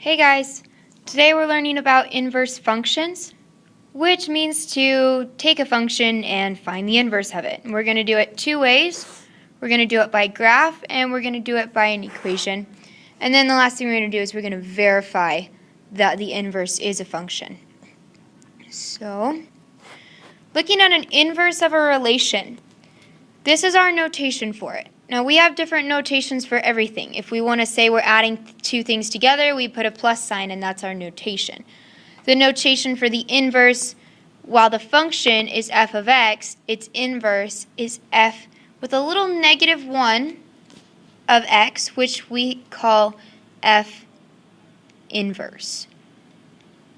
Hey guys, today we're learning about inverse functions, which means to take a function and find the inverse of it. And we're going to do it two ways. We're going to do it by graph and we're going to do it by an equation. And then the last thing we're going to do is we're going to verify that the inverse is a function. So, looking at an inverse of a relation, this is our notation for it. Now, we have different notations for everything. If we want to say we're adding two things together, we put a plus sign, and that's our notation. The notation for the inverse, while the function is f of x, its inverse is f with a little negative 1 of x, which we call f inverse.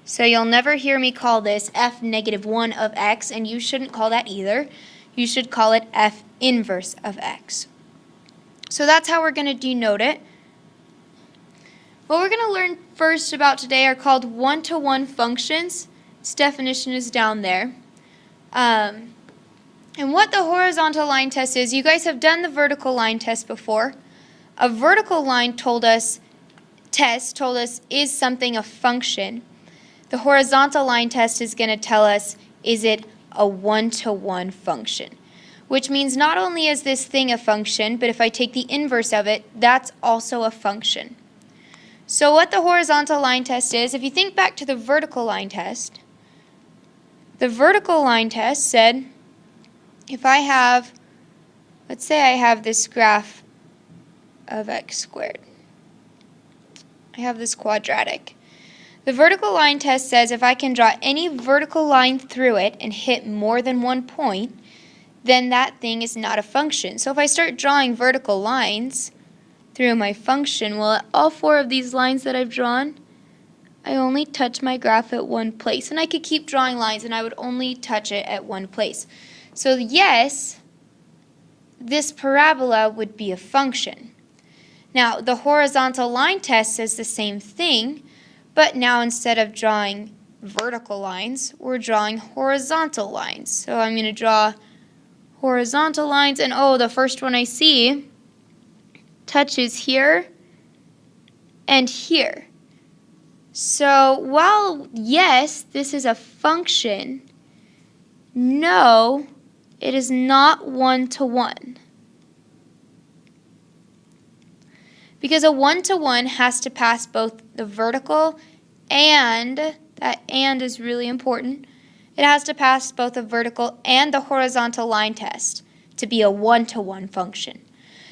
So you'll never hear me call this f negative 1 of x, and you shouldn't call that either. You should call it f inverse of x. So that's how we're going to denote it. What we're going to learn first about today are called one-to-one functions. Its definition is down there. And what the horizontal line test is, you guys have done the vertical line test before. A vertical line test told us, is something a function? The horizontal line test is going to tell us, is it a one-to-one function? Which means not only is this thing a function, but if I take the inverse of it, that's also a function. So what the horizontal line test is, if you think back to the vertical line test said, if I have, let's say I have this graph of x squared. I have this quadratic. The vertical line test says if I can draw any vertical line through it and hit more than one point, then that thing is not a function. So if I start drawing vertical lines through my function, well, at all four of these lines that I've drawn, I only touch my graph at one place. And I could keep drawing lines and I would only touch it at one place. So yes, this parabola would be a function. Now, the horizontal line test says the same thing, but now instead of drawing vertical lines, we're drawing horizontal lines. So I'm going to draw horizontal lines, and the first one I see touches here and here. So while yes, this is a function, no, it is not one-to-one. Because a one-to-one has to pass both the vertical and, that and is really important, it has to pass both the vertical and the horizontal line test to be a one-to-one function.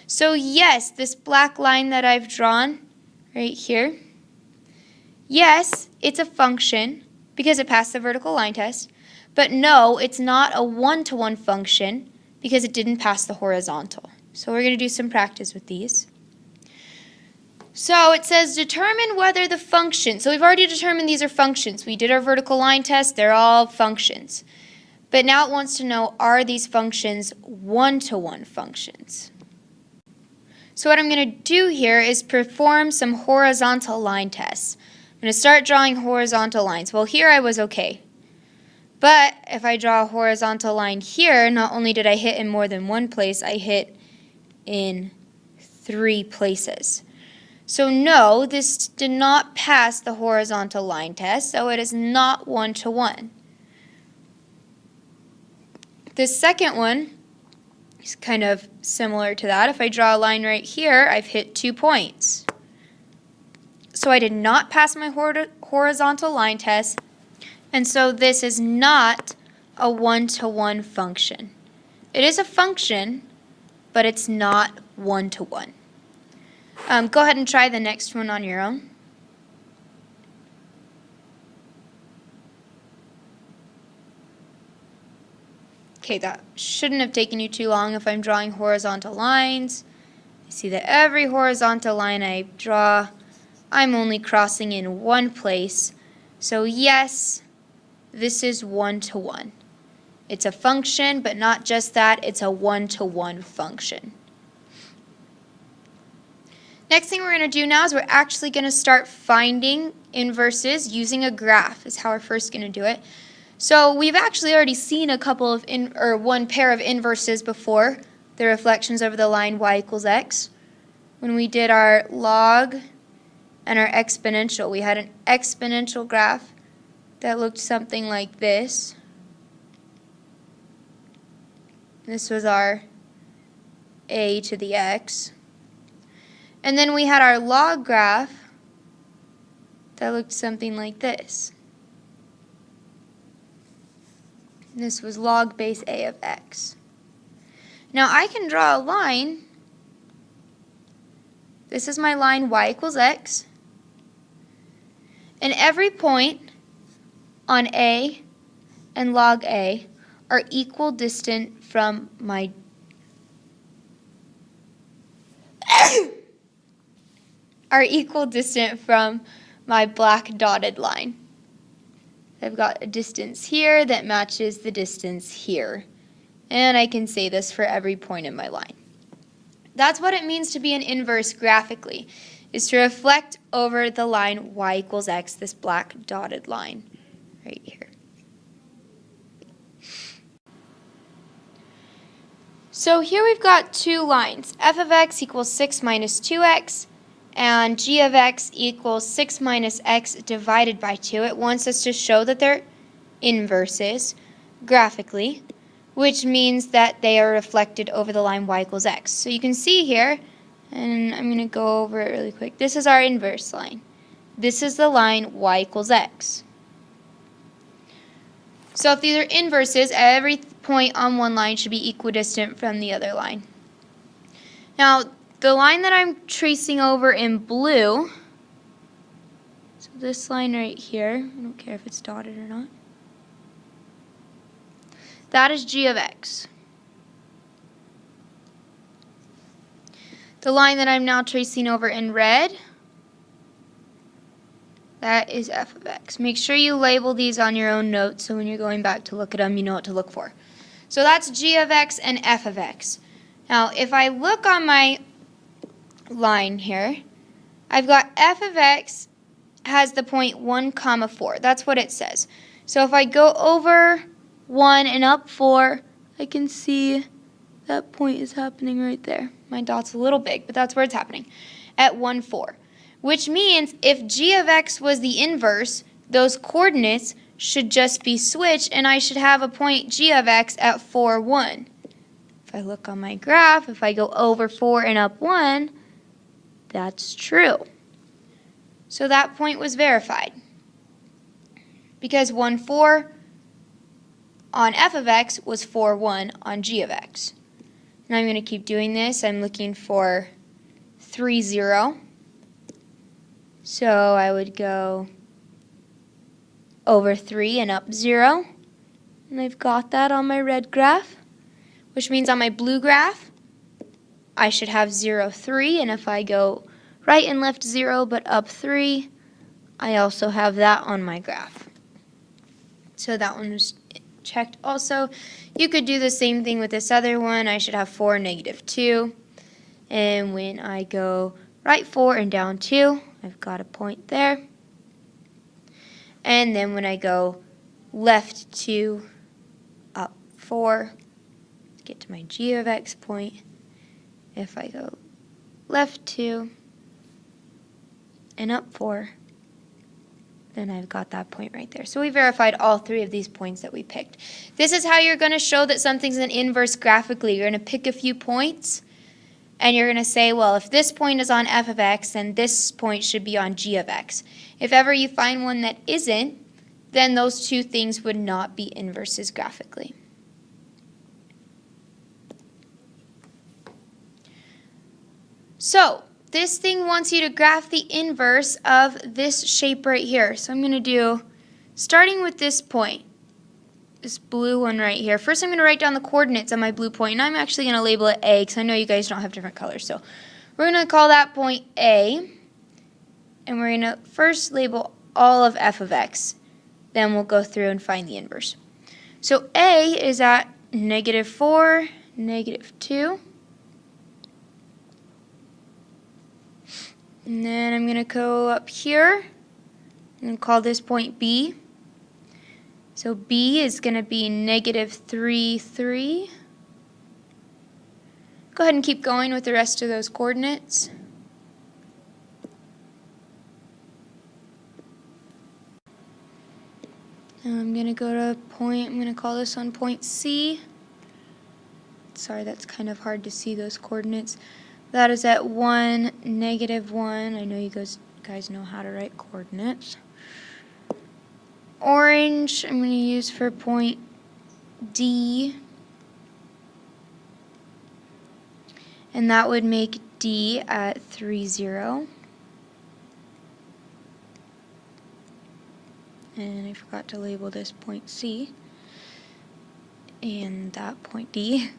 So yes, this black line that I've drawn right here, yes, it's a function because it passed the vertical line test, but no, it's not a one-to-one function because it didn't pass the horizontal. So we're going to do some practice with these. So it says determine whether the function, so we've already determined these are functions. We did our vertical line test, they're all functions. But now it wants to know, are these functions one-to-one functions? So what I'm going to do here is perform some horizontal line tests. I'm going to start drawing horizontal lines. Well, here I was okay. But if I draw a horizontal line here, not only did I hit in more than one place, I hit in 3 places. So no, this did not pass the horizontal line test, so it is not one-to-one. This second one is kind of similar to that. If I draw a line right here, I've hit 2 points. So I did not pass my horizontal line test, and so this is not a one-to-one function. It is a function, but it's not one-to-one. Go ahead and try the next one on your own. Okay, that shouldn't have taken you too long if I'm drawing horizontal lines. I see that every horizontal line I draw, I'm only crossing in one place. So yes, this is one-to-one. It's a function, but not just that, it's a one-to-one function. Next thing we're going to do now is we're actually going to start finding inverses using a graph is how we're first going to do it. So we've actually already seen a couple of one pair of inverses before, the reflections over the line y equals x. When we did our log and our exponential. We had an exponential graph that looked something like this. This was our a to the x. And then we had our log graph that looked something like this. This was log base a of x. Now I can draw a line. This is my line y equals x. And every point on a and log a are equal distant from my black dotted line. I've got a distance here that matches the distance here. And I can say this for every point in my line. That's what it means to be an inverse graphically, is to reflect over the line y equals x, this black dotted line right here. So here we've got two lines, f of x equals 6 minus 2x, and g of x equals 6 minus x divided by 2. It wants us to show that they're inverses graphically, which means that they are reflected over the line y equals x. So you can see here, and I'm going to go over it really quick. This is our inverse line. This is the line y equals x. So if these are inverses, every point on one line should be equidistant from the other line. Now, the line that I'm tracing over in blue, so this line right here, I don't care if it's dotted or not, that is g of x. The line that I'm now tracing over in red, that is f of x. Make sure you label these on your own notes so when you're going back to look at them, you know what to look for. So that's g of x and f of x. Now, if I look on my line here, I've got f of x has the point 1, 4. That's what it says. So if I go over 1 and up 4, I can see that point is happening right there. My dot's a little big, but that's where it's happening, at 1, 4. Which means if g of x was the inverse, those coordinates should just be switched, and I should have a point g of x at 4, 1. If I look on my graph, if I go over 4 and up 1, that's true. So that point was verified. Because 1, 4 on f of x was 4, 1 on g of x. Now I'm going to keep doing this. I'm looking for 3, 0. So I would go over 3 and up 0. And I've got that on my red graph, which means on my blue graph, I should have 0, 3. And if I go right and left 0 but up 3, I also have that on my graph. So that one was checked also. You could do the same thing with this other one. I should have 4, negative 2. And when I go right 4 and down 2, I've got a point there. And then when I go left 2, up 4, get to my g of x point. If I go left 2 and up 4, then I've got that point right there. So we verified all 3 of these points that we picked. This is how you're going to show that something's an inverse graphically. You're going to pick a few points, and you're going to say, well, if this point is on f of x, then this point should be on g of x. If ever you find one that isn't, then those two things would not be inverses graphically. So this thing wants you to graph the inverse of this shape right here. So I'm going to do, starting with this point, this blue one right here. First I'm going to write down the coordinates on my blue point, and I'm actually going to label it A because I know you guys don't have different colors. So we're going to call that point A, and we're going to first label all of f of x. Then we'll go through and find the inverse. So A is at negative 4, negative 2. And then I'm going to go up here and call this point B. So B is going to be negative 3, 3. Go ahead and keep going with the rest of those coordinates. Now I'm going to go to point, I'm going to call this one point C. Sorry, that's kind of hard to see those coordinates. That is at 1, -1. I know you guys know how to write coordinates. Orange, I'm going to use for point D. And that would make D at 3, 0. And I forgot to label this point C. And that point D.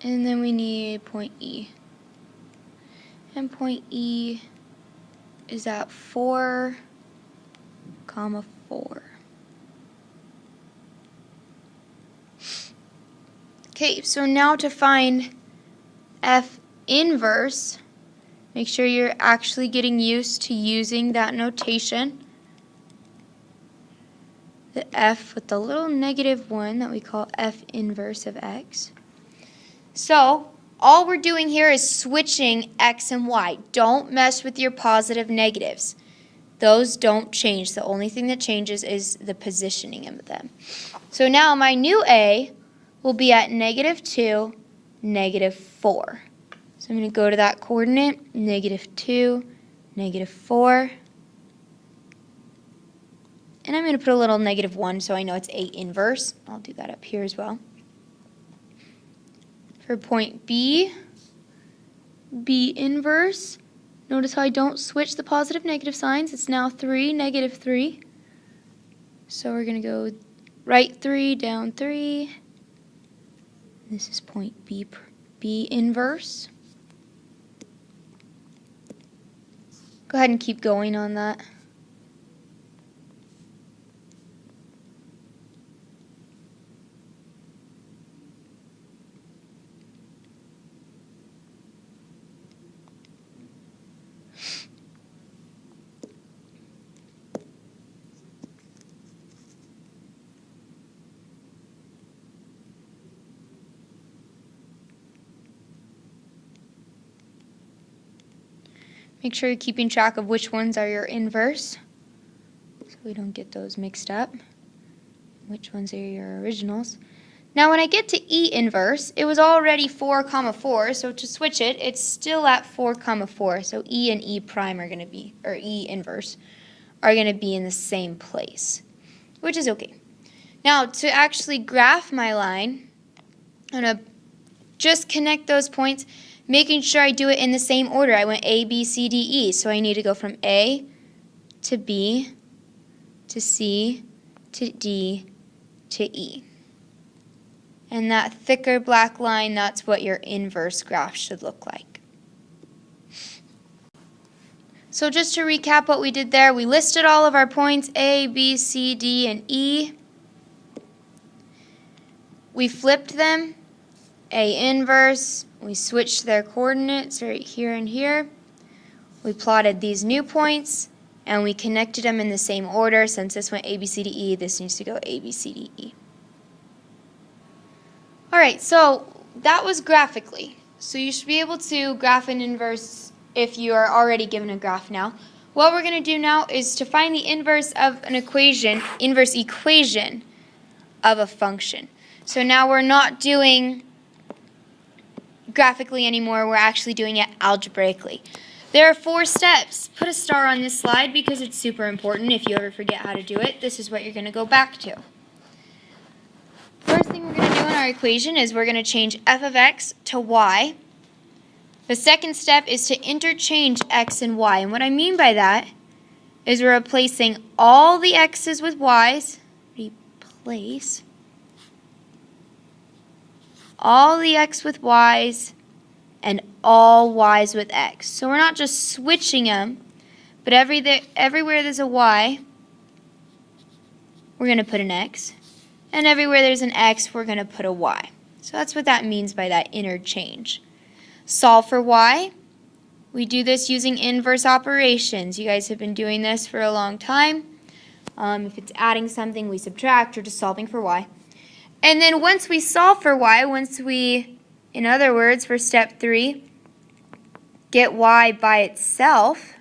And then we need point E. And point E is at 4, 4. Okay, so now to find F inverse, make sure you're actually getting used to using that notation. The F with the little -1 that we call F inverse of X. So all we're doing here is switching X and Y. Don't mess with your positive negatives. Those don't change. The only thing that changes is the positioning of them. So now my new A will be at -2, -4. So I'm going to go to that coordinate, -2, -4. And I'm going to put a little -1 so I know it's A inverse. I'll do that up here as well. For point B, B inverse, notice how I don't switch the positive negative signs. It's now 3, -3. So we're going to go right 3, down 3. This is point B, B inverse. Go ahead and keep going on that. Make sure you're keeping track of which ones are your inverse, so we don't get those mixed up. Which ones are your originals. Now when I get to E inverse, it was already 4, 4, so to switch it, it's still at 4, 4. So E and E prime are going to be, or E inverse, are going to be in the same place, which is okay. Now to actually graph my line, I'm going to just connect those points, making sure I do it in the same order. I went A, B, C, D, E, so I need to go from A to B to C to D to E. And that thicker black line, that's what your inverse graph should look like. So just to recap what we did there, we listed all of our points, A, B, C, D, and E. We flipped them, A inverse, we switched their coordinates right here and here. We plotted these new points, and we connected them in the same order. Since this went A, B, C, D, E, this needs to go A, B, C, D, E. All right, so that was graphically. So you should be able to graph an inverse if you are already given a graph now. What we're going to do now is to find the inverse of an equation, inverse equation of a function. So now we're not doing graphically anymore, we're actually doing it algebraically. There are 4 steps. Put a star on this slide because it's super important. If you ever forget how to do it, this is what you're going to go back to. First thing we're going to do in our equation is we're going to change f of x to y. The second step is to interchange x and y. And what I mean by that is we're replacing all the x's with y's. Replace all the x with y's and all y's with x. So we're not just switching them, but everywhere there's a y, we're going to put an x. And everywhere there's an x, we're going to put a y. So that's what that means by that interchange. Solve for y. We do this using inverse operations. You guys have been doing this for a long time. If it's adding something, we subtract, or just solving for y. And then once we solve for y, in other words, for step 3, get y by itself,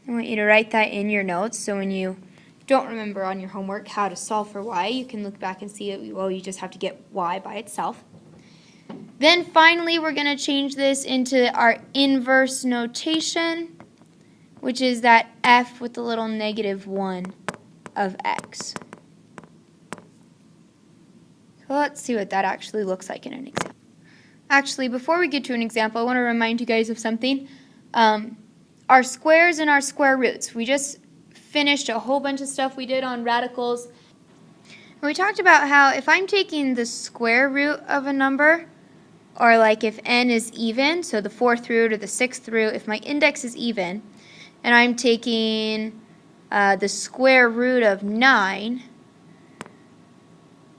I want you to write that in your notes, so when you don't remember on your homework how to solve for y, you can look back and see it. Well, you just have to get y by itself. Then finally, we're going to change this into our inverse notation, which is that f with the little -1 of x. So let's see what that actually looks like in an example. Actually, before we get to an example, I want to remind you guys of something. Our squares and our square roots. We just finished a whole bunch of stuff we did on radicals. And we talked about how if I'm taking the square root of a number, or like if n is even, so the 4th root or the 6th root, if my index is even, and I'm taking the square root of 9,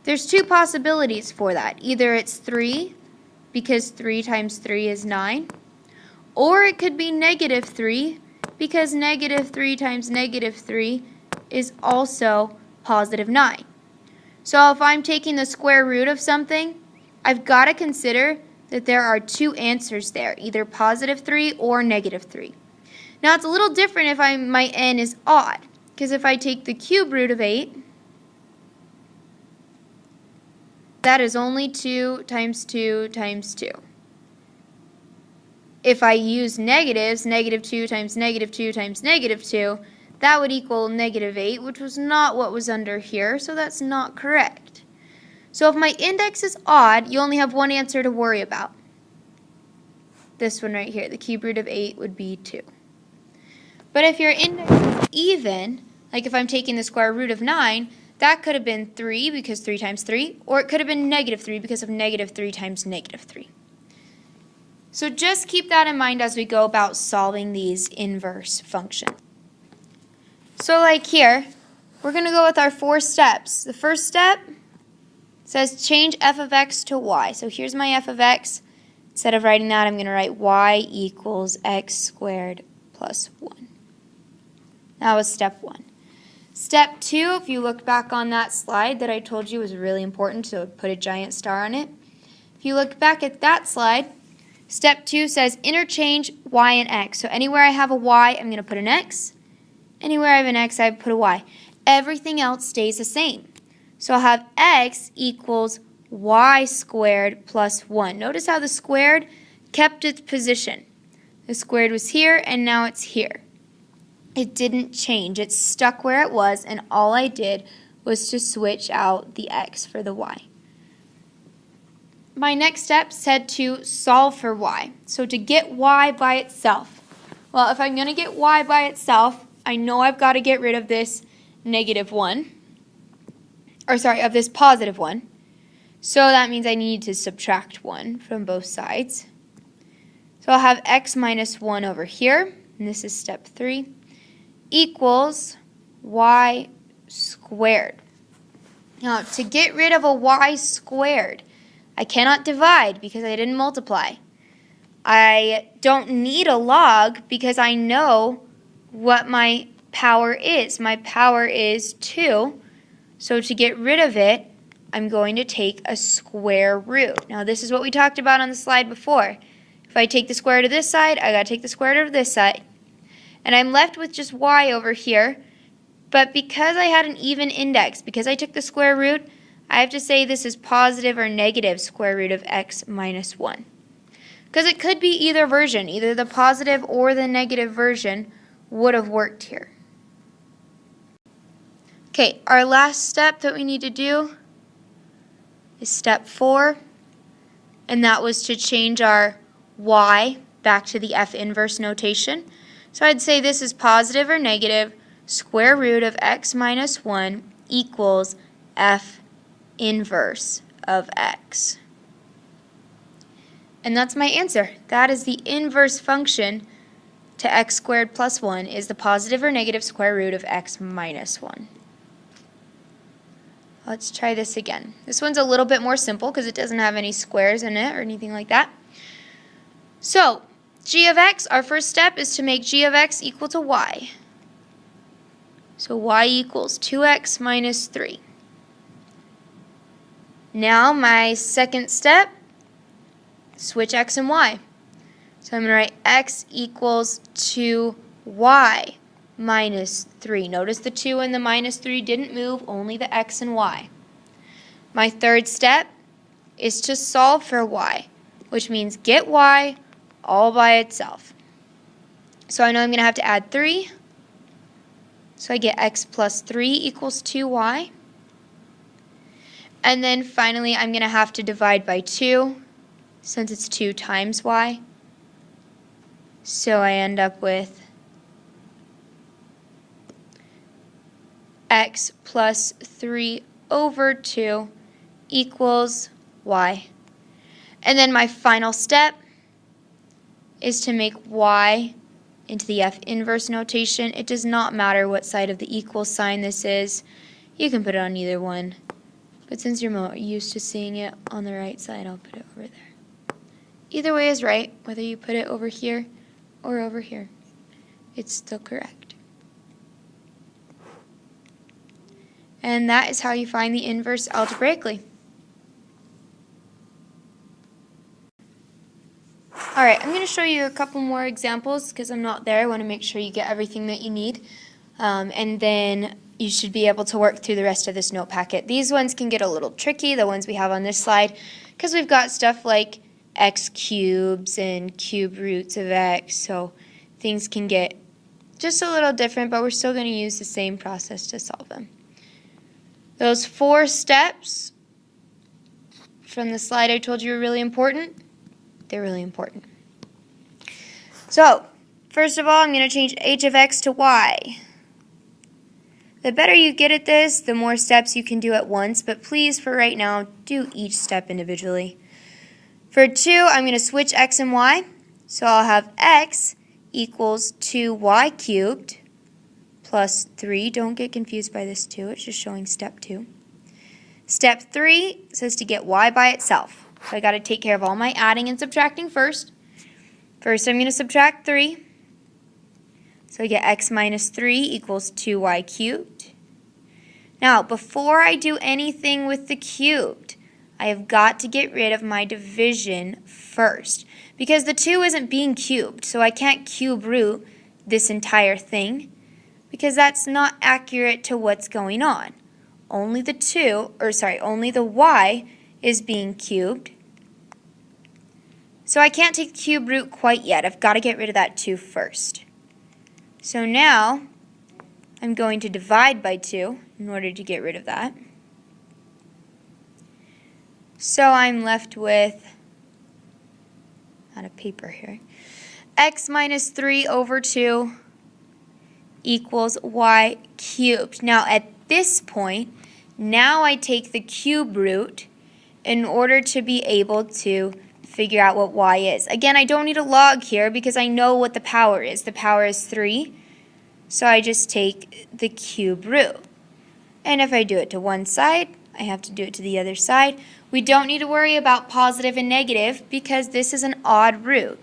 there's two possibilities for that. Either it's 3, because 3 times 3 is 9, or it could be -3, because -3 times -3 is also +9. So if I'm taking the square root of something, I've got to consider that there are two answers there, either +3 or -3. Now it's a little different if my n is odd, because if I take the cube root of 8, that is only 2 times 2 times 2. If I use negatives, -2 times -2 times -2, that would equal -8, which was not what was under here, so that's not correct. So if my index is odd, you only have one answer to worry about. This one right here, the cube root of 8 would be 2. But if your index is even, like if I'm taking the square root of 9, that could have been 3 because 3 times 3, or it could have been -3 because of -3 times -3. So just keep that in mind as we go about solving these inverse functions. So like here, we're going to go with our 4 steps. The first step says change f of x to y. So here's my f of x. Instead of writing that, I'm going to write y equals x squared plus 1. That was step 1. Step 2, if you look back on that slide that I told you was really important, so put a giant star on it. If you look back at that slide, step 2 says interchange y and x. So anywhere I have a y, I'm going to put an x. Anywhere I have an x, I put a y. Everything else stays the same. So I'll have x equals y squared plus 1. Notice how the squared kept its position. The squared was here, and now it's here. It didn't change. It stuck where it was, and all I did was to switch out the x for the y. My next step said to solve for y. So to get y by itself. Well, if I'm going to get y by itself, I know I've got to get rid of this -1. Or sorry, of this +1. So that means I need to subtract 1 from both sides. So I'll have x minus 1 over here, and this is step 3, equals y squared. Now, to get rid of a y squared, I cannot divide because I didn't multiply. I don't need a log because I know what my power is. My power is 2. So to get rid of it, I'm going to take a square root. Now this is what we talked about on the slide before. If I take the square root of this side, I got to take the square root of this side. And I'm left with just y over here. But because I had an even index, because I took the square root, I have to say this is positive or negative square root of x minus 1. Because it could be either version, either the positive or the negative version would have worked here. Okay, our last step that we need to do is step 4, and that was to change our y back to the f inverse notation. So I'd say this is positive or negative square root of x minus 1 equals f inverse of x. And that's my answer. That is the inverse function to x squared plus 1 is the positive or negative square root of x minus 1. Let's try this again. This one's a little bit more simple because it doesn't have any squares in it or anything like that. So, g of x, our first step is to make g of x equal to y. So y equals 2x minus 3. Now my second step, switch x and y. So I'm going to write x equals 2y minus 3. Notice the 2 and the minus 3 didn't move, only the x and y. My third step is to solve for y, which means get y all by itself. So I know I'm going to have to add 3. So I get x plus 3 equals 2y. And then finally I'm going to have to divide by 2 since it's 2 times y. So I end up with x plus 3 over 2 equals y. And then my final step is to make y into the F inverse notation. It does not matter what side of the equal sign this is. You can put it on either one. But since you're more used to seeing it on the right side, I'll put it over there. Either way is right, whether you put it over here or over here. It's still correct. And that is how you find the inverse algebraically. Alright, I'm going to show you a couple more examples because I'm not there. I want to make sure you get everything that you need. And then you should be able to work through the rest of this note packet. These ones can get a little tricky, the ones we have on this slide, because we've got stuff like x cubes and cube roots of x, so things can get just a little different, but we're still going to use the same process to solve them. Those 4 steps from the slide I told you were really important, they're really important. So, first of all, I'm going to change h of x to y. The better you get at this, the more steps you can do at once, but please, for right now, do each step individually. For 2, I'm going to switch x and y, so I'll have x equals 2y cubed plus 3. Don't get confused by this 2, it's just showing step 2. Step 3 says to get y by itself. So I got to take care of all my adding and subtracting first. First I'm going to subtract 3. So I get x minus 3 equals 2y cubed. Now, before I do anything with the cubed, I have got to get rid of my division first. Because the 2 isn't being cubed, so I can't cube root this entire thing, because that's not accurate to what's going on. Only the y is being cubed. So I can't take the cube root quite yet. I've got to get rid of that 2 first. So now I'm going to divide by 2 in order to get rid of that. So I'm left with, out of paper here, x minus 3 over 2 equals y cubed. Now at this point, now I take the cube root in order to be able to figure out what y is. Again, I don't need a log here because I know what the power is. The power is 3, so I just take the cube root. And if I do it to one side, I have to do it to the other side. We don't need to worry about positive and negative because this is an odd root.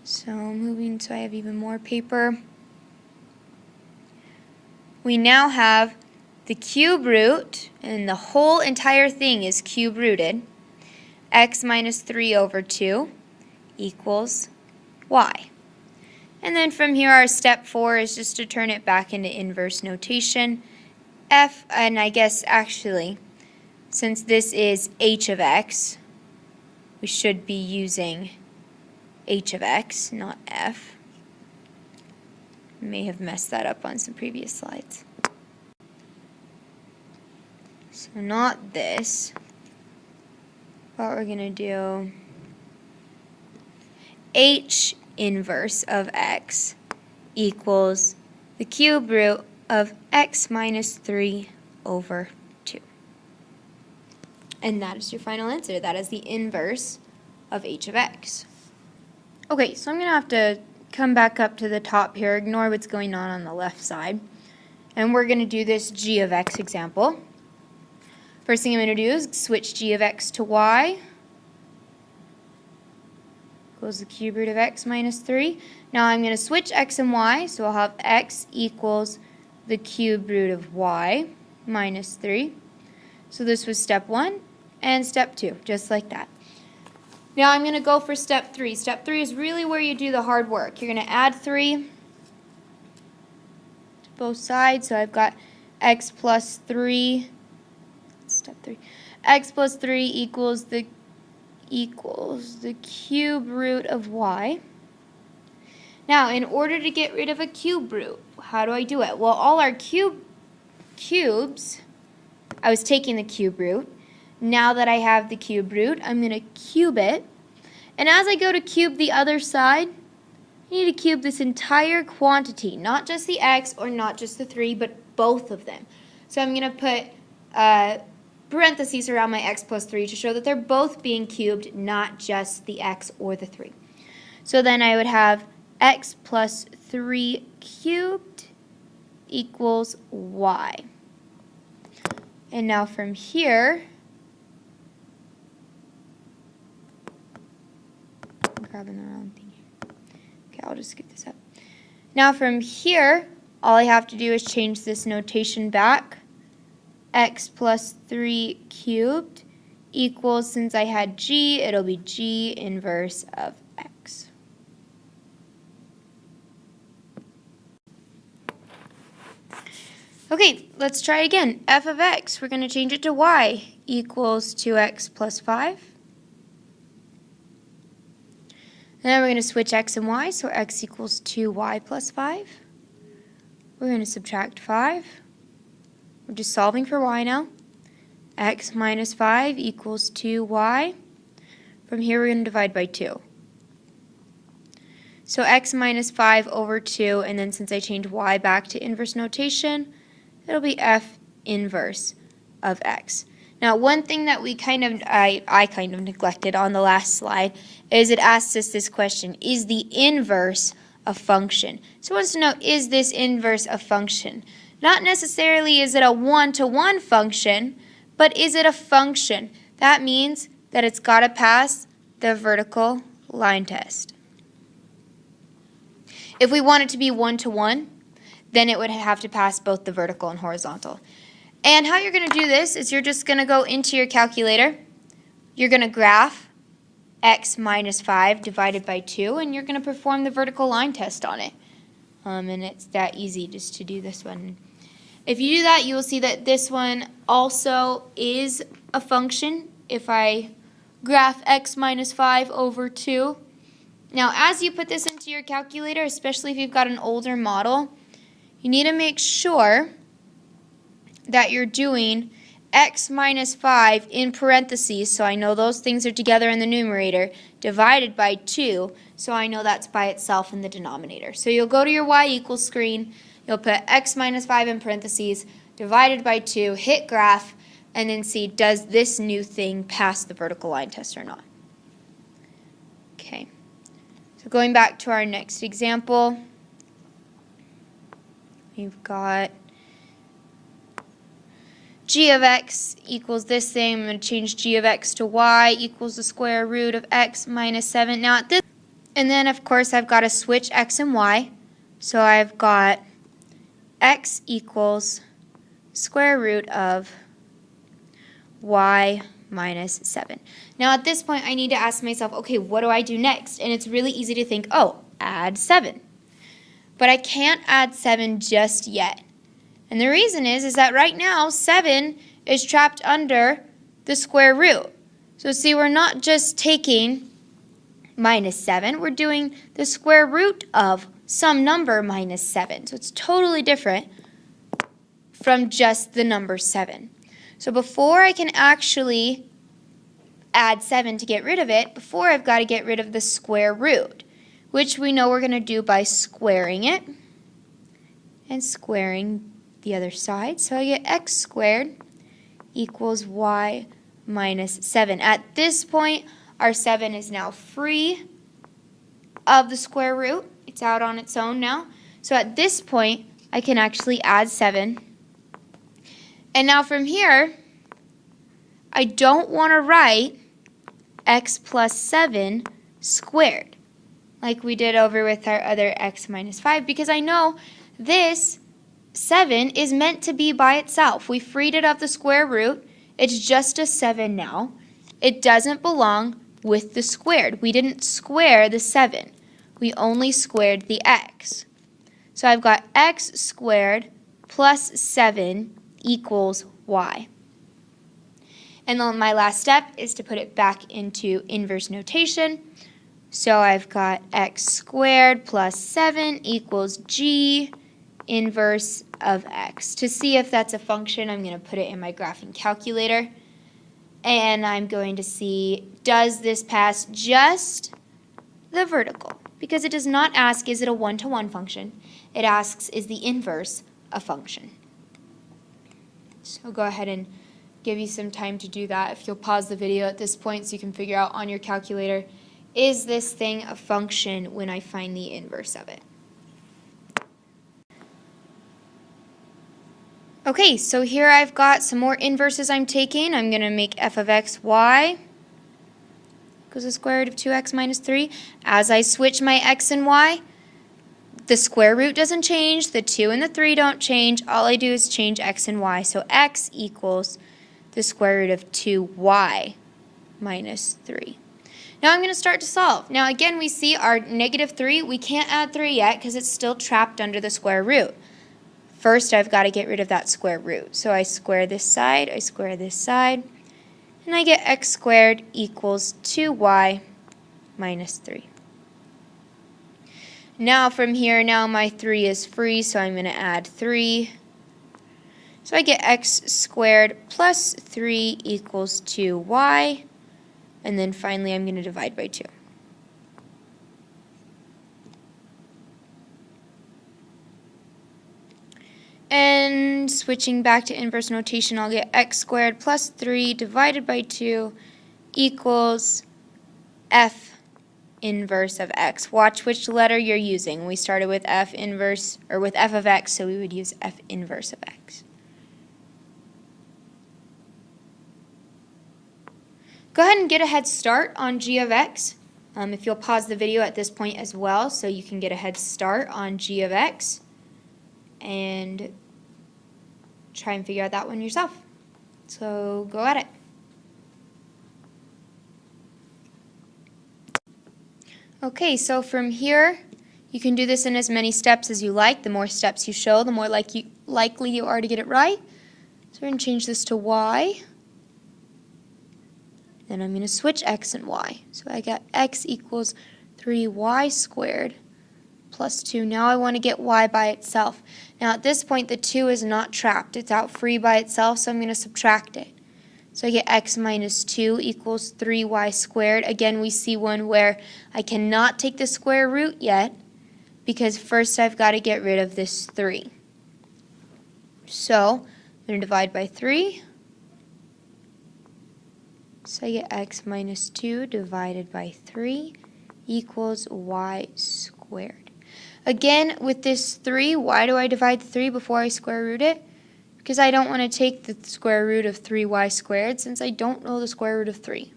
So moving so I have even more paper. We now have the cube root, and the whole entire thing is cube rooted. X minus 3 over 2 equals y. And then from here our step 4 is just to turn it back into inverse notation. F, and I guess actually, since this is h of x, we should be using h of x, not f. May have messed that up on some previous slides. So not this. What we're going to do, h inverse of x equals the cube root of x minus 3 over 2. And that is your final answer. That is the inverse of h of x. Okay, so I'm going to have to come back up to the top here, ignore what's going on the left side, and we're going to do this g of x example. First thing I'm going to do is switch g of x to y equals the cube root of x minus 3. Now I'm going to switch x and y, so I'll have x equals the cube root of y minus 3. So this was step 1 and step 2, just like that. Now I'm going to go for step 3. Step 3 is really where you do the hard work. You're going to add 3 to both sides. So I've got x plus 3. Step 3. X plus 3 equals the cube root of y. Now, in order to get rid of a cube root, how do I do it? Well, all our cubes, I was taking the cube root. Now that I have the cube root, I'm going to cube it. And as I go to cube the other side, I need to cube this entire quantity, not just the x or not just the 3, but both of them. So I'm going to put parentheses around my x plus 3 to show that they're both being cubed, not just the x or the 3. So then I would have x plus 3 cubed equals y. And now from here, I'm grabbing the wrong thing here. Okay, I'll just skip this up. Now from here, all I have to do is change this notation back. X plus 3 cubed equals, since I had g, it'll be g inverse of x. Okay, let's try again. F of x, we're going to change it to y equals 2x plus 5. And then we're going to switch x and y, so x equals 2y plus 5. We're going to subtract 5. We're just solving for y now. X minus 5 equals 2y. From here, we're going to divide by 2. So x minus 5 over 2, and then since I changed y back to inverse notation, it'll be f inverse of x. Now, one thing that I kind of neglected on the last slide is it asks us this question: is the inverse a function? So it wants to know, is this inverse a function? Not necessarily is it a one-to-one function, but is it a function? That means that it's got to pass the vertical line test. If we want it to be one-to-one, then it would have to pass both the vertical and horizontal. And how you're going to do this is you're just going to go into your calculator. You're going to graph x minus 5 divided by 2, and you're going to perform the vertical line test on it. And it's that easy just to do this one. If you do that, you will see that this one also is a function. If I graph x minus 5 over 2. Now, as you put this into your calculator, especially if you've got an older model, you need to make sure that you're doing x minus 5 in parentheses, so I know those things are together in the numerator, divided by 2, so I know that's by itself in the denominator. So you'll go to your y equals screen, you'll put x minus 5 in parentheses, divided by 2, hit graph, and then see, does this new thing pass the vertical line test or not? Okay, so going back to our next example, we've got g of x equals this thing. I'm going to change g of x to y equals the square root of x minus 7. Now at this, and then of course I've got to switch x and y. So I've got x equals square root of y minus 7. Now at this point I need to ask myself, okay, what do I do next? And it's really easy to think, oh, add 7. But I can't add 7 just yet. And the reason is that right now 7 is trapped under the square root. So see, we're not just taking minus 7, we're doing the square root of some number minus 7. So it's totally different from just the number 7. So before I can actually add 7 to get rid of it, before I've got to get rid of the square root, which we know we're going to do by squaring it and squaring the other side. So I get x squared equals y minus 7. At this point, our 7 is now free of the square root. It's out on its own now. So at this point, I can actually add 7. And now from here, I don't want to write x plus 7 squared like we did over with our other x minus 5, because I know this 7 is meant to be by itself. We freed it of the square root. It's just a 7 now. It doesn't belong with the squared. We didn't square the 7. We only squared the x. So I've got x squared plus 7 equals y. And then my last step is to put it back into inverse notation. So I've got x squared plus 7 equals g inverse of x. To see if that's a function, I'm going to put it in my graphing calculator. And I'm going to see, does this pass just the vertical? Because it does not ask, is it a one-to-one function? It asks, is the inverse a function? So go ahead and give you some time to do that. If you'll pause the video at this point so you can figure out on your calculator, is this thing a function when I find the inverse of it? Okay, so here I've got some more inverses I'm taking. I'm going to make f of x y equals the square root of 2x minus 3. As I switch my x and y, the square root doesn't change, the 2 and the 3 don't change. All I do is change x and y. So x equals the square root of 2y minus 3. Now I'm going to start to solve. Now again, we see our negative 3. We can't add 3 yet because it's still trapped under the square root. First, I've got to get rid of that square root. So I square this side, I square this side, and I get x squared equals 2y minus 3. Now from here, now my 3 is free, so I'm going to add 3. So I get x squared plus 3 equals 2y, and then finally I'm going to divide by 2. And switching back to inverse notation, I'll get x squared plus 3 divided by 2 equals f inverse of x. Watch which letter you're using. We started with f inverse, or with f of x, so we would use f inverse of x. Go ahead and get a head start on g of x. If you'll pause the video at this point as well, so you can get a head start on g of x. And try and figure out that one yourself. So go at it. Okay, so from here, you can do this in as many steps as you like. The more steps you show, the more likely you are to get it right. So we're going to change this to y. Then I'm going to switch x and y. So I got x equals 3y squared plus 2. Now I want to get y by itself. Now at this point the 2 is not trapped. It's out free by itself, so I'm going to subtract it. So I get x minus 2 equals 3y squared. Again, we see one where I cannot take the square root yet because first I've got to get rid of this 3. So I'm going to divide by 3. So I get x minus 2 divided by 3 equals y squared. Again, with this 3, why do I divide the 3 before I square root it? Because I don't want to take the square root of 3y squared since I don't know the square root of 3.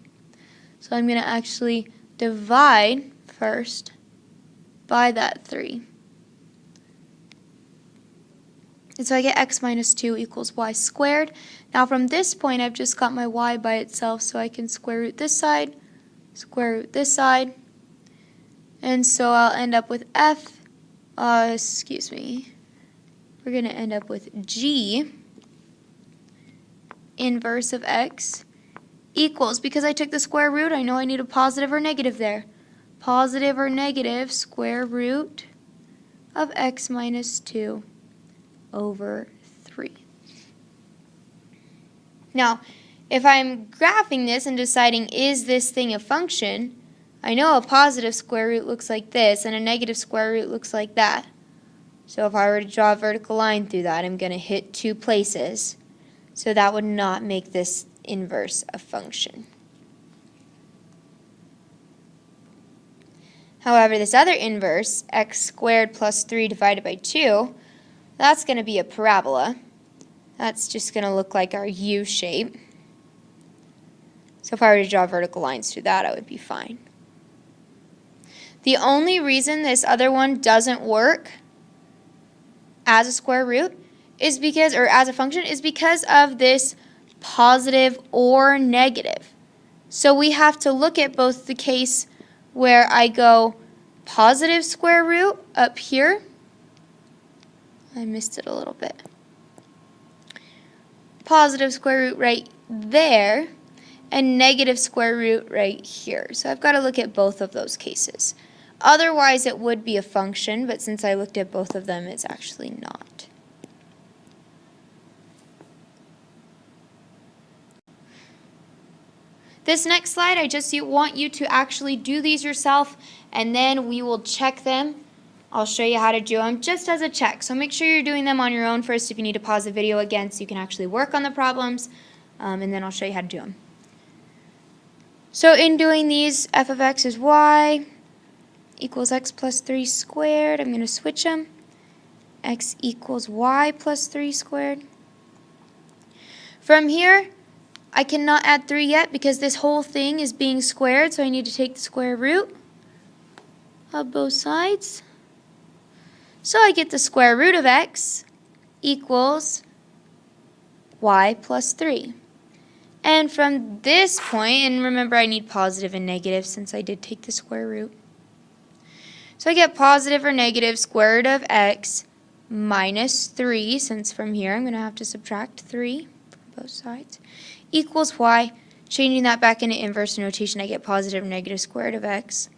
So I'm going to actually divide first by that 3. And so I get x minus 2 equals y squared. Now from this point, I've just got my y by itself, so I can square root this side, square root this side. And so I'll end up with we're going to end up with g inverse of x equals, because I took the square root, I know I need a positive or negative there. Positive or negative square root of x minus 2 over 3. Now, if I'm graphing this and deciding, is this thing a function, I know a positive square root looks like this, and a negative square root looks like that. So if I were to draw a vertical line through that, I'm going to hit 2 places. So that would not make this inverse a function. However, this other inverse, x squared plus 3 divided by 2, that's going to be a parabola. That's just going to look like our U shape. So if I were to draw vertical lines through that, I would be fine. The only reason this other one doesn't work as a square root is because, or as a function, is because of this positive or negative. So we have to look at both the case where I go positive square root up here. I missed it a little bit. Positive square root right there, and negative square root right here. So I've got to look at both of those cases. Otherwise it would be a function, but since I looked at both of them, it's actually not. This next slide, I just want you to actually do these yourself, and then we will check them. I'll show you how to do them just as a check. So make sure you're doing them on your own first if you need to pause the video again so you can actually work on the problems, and then I'll show you how to do them. So in doing these, f of x is y equals x plus 3 squared. I'm going to switch them. X equals y plus 3 squared. From here, I cannot add 3 yet because this whole thing is being squared, so I need to take the square root of both sides. So I get the square root of x equals y plus 3. And from this point, and remember I need positive and negative since I did take the square root. So I get positive or negative square root of x minus 3, since from here I'm going to have to subtract 3 from both sides, equals y. Changing that back into inverse notation, I get positive or negative square root of x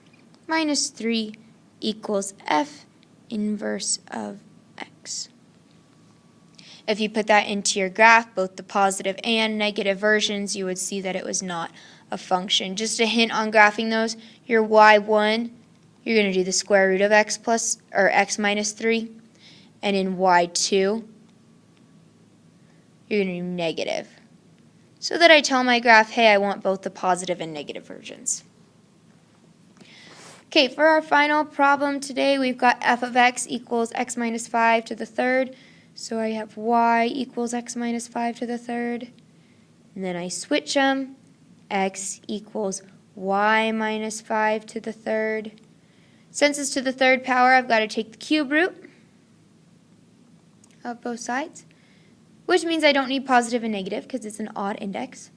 minus 3 equals f inverse of x. If you put that into your graph, both the positive and negative versions, you would see that it was not a function. Just a hint on graphing those, your y1, you're going to do the square root of x plus, or x minus 3. And in y2, you're going to do negative. So that I tell my graph, hey, I want both the positive and negative versions. Okay, for our final problem today, we've got f of x equals x minus 5 to the third. So I have y equals x minus 5 to the third. And then I switch them. X equals y minus 5 to the third. Since it's to the third power, I've got to take the cube root of both sides, which means I don't need positive and negative because it's an odd index.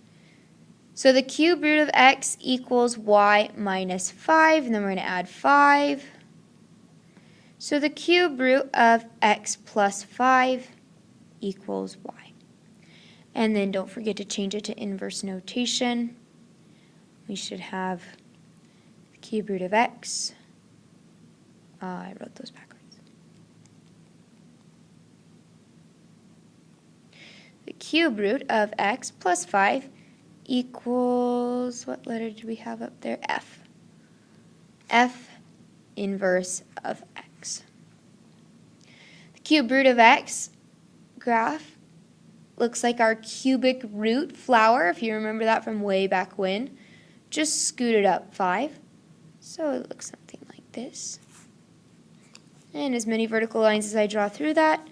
So the cube root of x equals y minus 5, and then we're going to add 5. So the cube root of x plus 5 equals y. And then don't forget to change it to inverse notation. We should have the cube root of x. I wrote those backwards. The cube root of x plus 5 equals, what letter do we have up there? F. F inverse of x. The cube root of x graph looks like our cubic root flower, if you remember that from way back when. Just scooted up 5. So it looks something like this. And as many vertical lines as I draw through that, I'm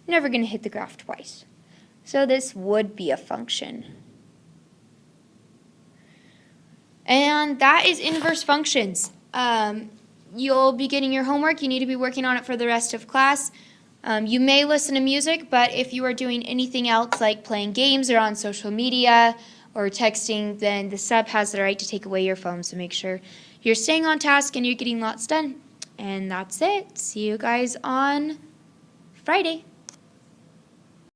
never going to hit the graph twice. So this would be a function. And that is inverse functions. You'll be getting your homework. You need to be working on it for the rest of class. You may listen to music, but if you are doing anything else like playing games or on social media or texting, then the sub has the right to take away your phone. So make sure you're staying on task and you're getting lots done. And that's it. See you guys on Friday.